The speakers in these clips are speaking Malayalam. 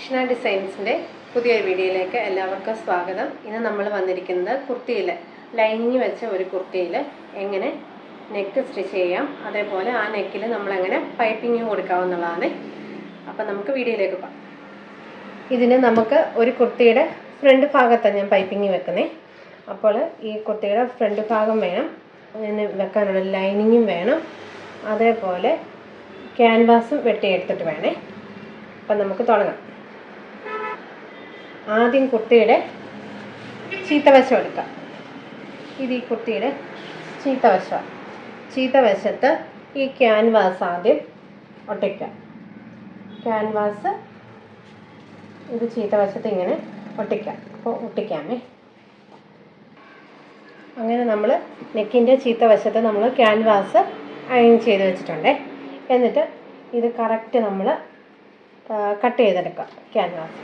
കൃഷ്ണ ഡിസൈൻസിൻ്റെ പുതിയൊരു വീഡിയോയിലേക്ക് എല്ലാവർക്കും സ്വാഗതം. ഇന്ന് നമ്മൾ വന്നിരിക്കുന്നത് കുർത്തിയിൽ ലൈനിങ് വെച്ച ഒരു കുർത്തിയിൽ എങ്ങനെ നെക്ക് സ്റ്റിച്ച് ചെയ്യാം, അതേപോലെ ആ നെക്കിൽ നമ്മളെങ്ങനെ പൈപ്പിങ് കൊടുക്കാവുന്നതാണ്. അപ്പം നമുക്ക് വീഡിയോയിലേക്ക് പോകാം. ഇതിന് നമുക്ക് ഒരു കുർത്തിയുടെ ഫ്രണ്ട് ഭാഗത്താണ് ഞാൻ പൈപ്പിങ് വെക്കുന്നത്. അപ്പോൾ ഈ കുർത്തിയുടെ ഫ്രണ്ട് ഭാഗം വേണം, അതിന് വെക്കാനുള്ള ലൈനിങ്ങും വേണം, അതേപോലെ ക്യാൻവാസും വെട്ടിയെടുത്തിട്ട് വേണേ. അപ്പം നമുക്ക് തുടങ്ങാം. ആദ്യം കുർത്തിയുടെ ചീത്തവശം എടുക്കാം. ഇത് ഈ കുർത്തിയുടെ ചീത്തവശമാണ്. ചീത്തവശത്ത് ഈ ക്യാൻവാസ് ആദ്യം ഒട്ടിക്കാം. ക്യാൻവാസ് ഇത് ചീത്തവശത്ത് ഇങ്ങനെ ഒട്ടിക്കാം. അപ്പോൾ ഒട്ടിക്കാമേ. അങ്ങനെ നമ്മൾ നെക്കിൻ്റെ ചീത്തവശത്ത് നമ്മൾ ക്യാൻവാസ് അയൺ ചെയ്ത് വെച്ചിട്ടുണ്ട്. എന്നിട്ട് ഇത് കറക്റ്റ് നമ്മൾ കട്ട് ചെയ്തെടുക്കാം. ക്യാൻവാസ്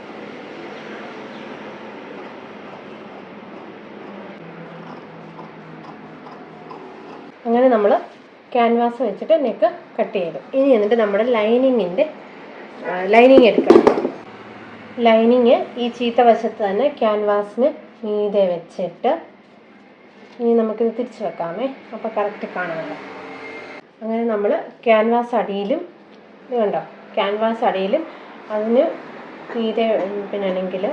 അങ്ങനെ നമ്മൾ ക്യാൻവാസ് വെച്ചിട്ട് നെക്ക് കട്ട് ചെയ്തു. ഇനി എന്നിട്ട് നമ്മുടെ ലൈനിങ് എടുക്കാം. ലൈനിങ് ഈ ചീത്തവശത്ത് തന്നെ ക്യാൻവാസിന് മീതെ വെച്ചിട്ട് ഇനി നമുക്കിത് തിരിച്ച് വെക്കാമേ. അപ്പോൾ കറക്റ്റ് കാണാമല്ലോ. അങ്ങനെ നമ്മൾ ക്യാൻവാസ് അടിയിലും ഇത് കണ്ടോ, ക്യാൻവാസ് അടിയിലും അതിന് മീതെ പിന്നാണെങ്കിൽ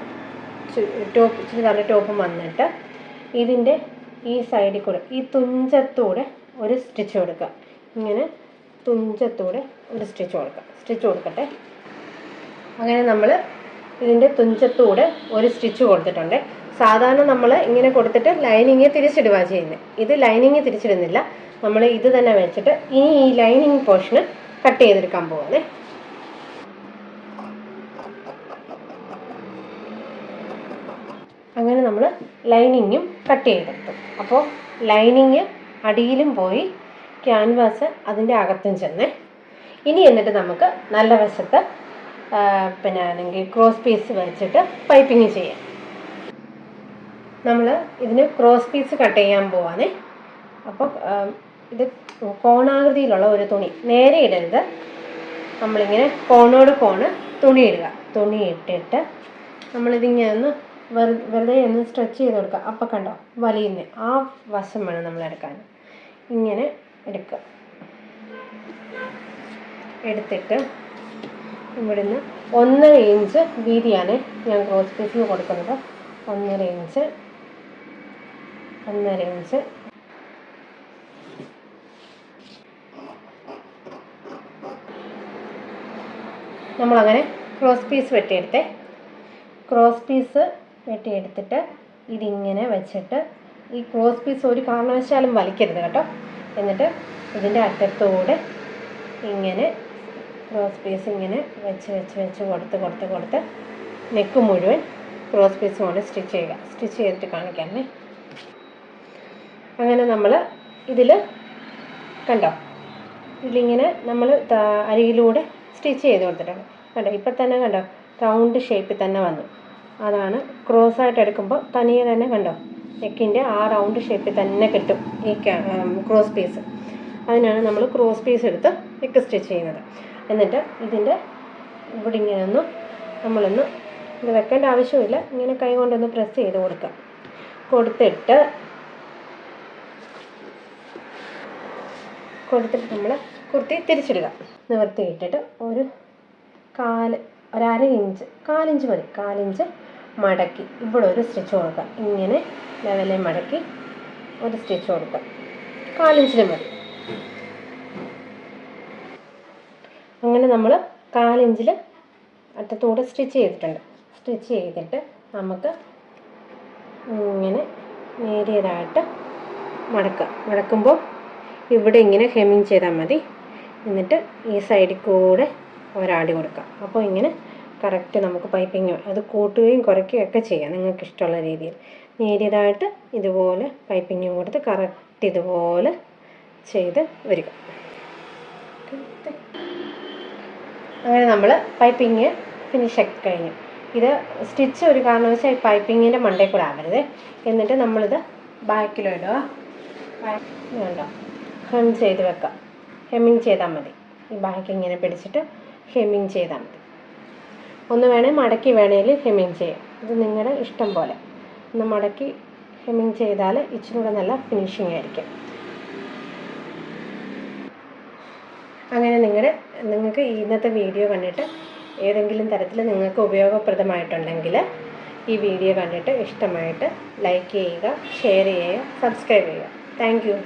ചുരിദാറിൻ്റെ ടോപ്പും വന്നിട്ട് ഇതിൻ്റെ ഈ സൈഡിൽ കൂടെ ഈ തുഞ്ചത്തൂടെ ഒരു സ്റ്റിച്ച് കൊടുക്കുക. ഇങ്ങനെ തുഞ്ചത്തൂടെ ഒരു സ്റ്റിച്ച് കൊടുക്കട്ടെ. അങ്ങനെ നമ്മൾ ഇതിൻ്റെ തുഞ്ചത്തൂടെ ഒരു സ്റ്റിച്ച് കൊടുത്തിട്ടുണ്ട്. സാധാരണ നമ്മൾ ഇങ്ങനെ കൊടുത്തിട്ട് ലൈനിങ് തിരിച്ചിടുക ചെയ്യുന്നത്. ഇത് ലൈനിങ് തിരിച്ചിടുന്നില്ല, നമ്മൾ ഇത് തന്നെ വെച്ചിട്ട് ഈ ലൈനിങ് പോർഷന് കട്ട് ചെയ്തെടുക്കാൻ പോവാണ്. അങ്ങനെ നമ്മൾ ലൈനിങ്ങും കട്ട് ചെയ്തെടുത്തു. അപ്പോൾ ലൈനിങ് അടിയിലും പോയി, ക്യാൻവാസ് അതിൻ്റെ അകത്തും ചെന്ന്. ഇനി എന്നിട്ട് നമുക്ക് നല്ല വശത്ത് പിന്നെ ആണെങ്കിൽ ക്രോസ് പീസ് വെച്ചിട്ട് പൈപ്പിങ് ചെയ്യാം. നമ്മൾ ഇതിന് ക്രോസ് പീസ് കട്ട് ചെയ്യാൻ പോവാണ്. അപ്പോൾ ഇത് കോണാകൃതിയിലുള്ള ഒരു തുണി, നേരെ ഇടരുത്, നമ്മളിങ്ങനെ കോണോട് കോണ് തുണി ഇടുക. തുണി ഇട്ടിട്ട് നമ്മളിതിങ്ങനെ ഒന്ന് വെറുതെ ഒന്ന് സ്ട്രെച്ച് ചെയ്ത് കൊടുക്കുക. അപ്പം കണ്ടോ വലിയുന്ന ആ വശം വേണം നമ്മൾ എടുക്കാൻ. ഇങ്ങനെ എടുക്കുക. എടുത്തിട്ട് ഇവിടുന്ന് 1.5 ഇഞ്ച് വീതിയാണ് ഞാൻ ക്രോസ് പീസിന് കൊടുക്കുന്നത്. 1.5 ഇഞ്ച് നമ്മളങ്ങനെ ക്രോസ് പീസ് വെട്ടിയെടുത്തിട്ട് ഇതിങ്ങനെ വെച്ചിട്ട് ഈ ക്രോസ് പീസ് ഒരു കാരണവശാലും വലിക്കരുത് കേട്ടോ. എന്നിട്ട് ഇതിൻ്റെ അറ്റത്തൂടെ ഇങ്ങനെ ക്രോസ് പീസ് ഇങ്ങനെ വെച്ച് കൊടുത്ത് നെക്ക് മുഴുവൻ ക്രോസ് പീസ് കൊണ്ട് സ്റ്റിച്ച് ചെയ്തിട്ട് കാണിക്കാമേ. അങ്ങനെ നമ്മൾ ഇതിൽ കണ്ടോ, ഇതിലിങ്ങനെ നമ്മൾ അരികിലൂടെ സ്റ്റിച്ച് ചെയ്ത് കൊടുത്തിട്ടുണ്ട്. കണ്ടോ, ഇപ്പം തന്നെ കണ്ടോ റൗണ്ട് ഷേപ്പിൽ തന്നെ വന്നു. അതാണ് ക്രോസായിട്ട് എടുക്കുമ്പോൾ തനിയെ തന്നെ കണ്ടോ നെക്കിൻ്റെ ആ റൗണ്ട് ഷേപ്പിൽ തന്നെ കിട്ടും ഈ ക്രോസ് പീസ്. അതിനാണ് നമ്മൾ ക്രോസ് പീസ് എടുത്ത് നെക്ക് സ്റ്റിച്ച് ചെയ്യുന്നത്. എന്നിട്ട് ഇതിൻ്റെ ഇവിടെ ഇങ്ങനെ നമ്മളൊന്ന് ഇത് വെക്കേണ്ട ആവശ്യമില്ല, ഇങ്ങനെ കൈ കൊണ്ടൊന്ന് പ്രസ് ചെയ്ത് കൊടുത്തിട്ട് നമ്മൾ കുർത്തി തിരിച്ചിടുക. നിവർത്തിയിട്ടിട്ട് ഒരു 1/2 ഇഞ്ച് മടക്കി ഇവിടെ ഒരു സ്റ്റിച്ച് കൊടുക്കുക. ഇങ്ങനെ ലെവലിൽ മടക്കി ഒരു സ്റ്റിച്ച് കൊടുക്കുക. 1/4 ഇഞ്ചിന് മതി. അങ്ങനെ നമ്മൾ 1/4 ഇഞ്ചിൽ അറ്റത്തൂടെ സ്റ്റിച്ച് ചെയ്തിട്ട് നമുക്ക് ഇങ്ങനെ നേരിയതായിട്ട് മടക്കുമ്പോൾ ഇവിടെ ഇങ്ങനെ ഹെമ്മിങ് ചെയ്താൽ മതി. എന്നിട്ട് ഈ സൈഡിൽ കൂടെ ഒരാടി കൊടുക്കാം. അപ്പോൾ ഇങ്ങനെ കറക്റ്റ് നമുക്ക് പൈപ്പിങ് അത് കൂട്ടുകയും കുറയ്ക്കുകയും ഒക്കെ ചെയ്യാം നിങ്ങൾക്ക് ഇഷ്ടമുള്ള രീതിയിൽ. നേരിയതായിട്ട് ഇതുപോലെ പൈപ്പിങ്ങും കൊടുത്ത് കറക്റ്റ് ഇതുപോലെ ചെയ്ത് വരിക. അങ്ങനെ നമ്മൾ പൈപ്പിങ് ഫിനിഷ് ആക്കി കഴിഞ്ഞു. ഇത് സ്റ്റിച്ച് ഒരു കാരണവശാൽ പൈപ്പിങ്ങിൻ്റെ മണ്ടയിൽ കൂടെ ആവരുത്. എന്നിട്ട് നമ്മളിത് ബാക്കിലും ഇടുക. വേണ്ട, ഹെം ചെയ്ത് വെക്കാം. ഹെമ്മിങ് ചെയ്താൽ മതി. ഈ ബാക്ക് ഇങ്ങനെ പിടിച്ചിട്ട് ഹെമ്മിങ് ചെയ്താൽ മതി. ഒന്ന് വേണേൽ മടക്കി വേണേൽ ഹെമ്മിങ് ചെയ്യാം. ഇത് നിങ്ങളുടെ ഇഷ്ടം പോലെ. ഒന്ന് മടക്കി ഹെമ്മിങ് ചെയ്താൽ ഇച്ചിരി കൂടെ നല്ല ഫിനിഷിംഗ് ആയിരിക്കും. അങ്ങനെ നിങ്ങൾക്ക് ഇന്നത്തെ വീഡിയോ കണ്ടിട്ട് ഏതെങ്കിലും തരത്തിൽ നിങ്ങൾക്ക് ഉപയോഗപ്രദമായിട്ടുണ്ടെങ്കിൽ ഈ വീഡിയോ കണ്ടിട്ട് ഇഷ്ടമായിട്ട് ലൈക്ക് ചെയ്യുക, ഷെയർ ചെയ്യുക, സബ്സ്ക്രൈബ് ചെയ്യുക. Thank you.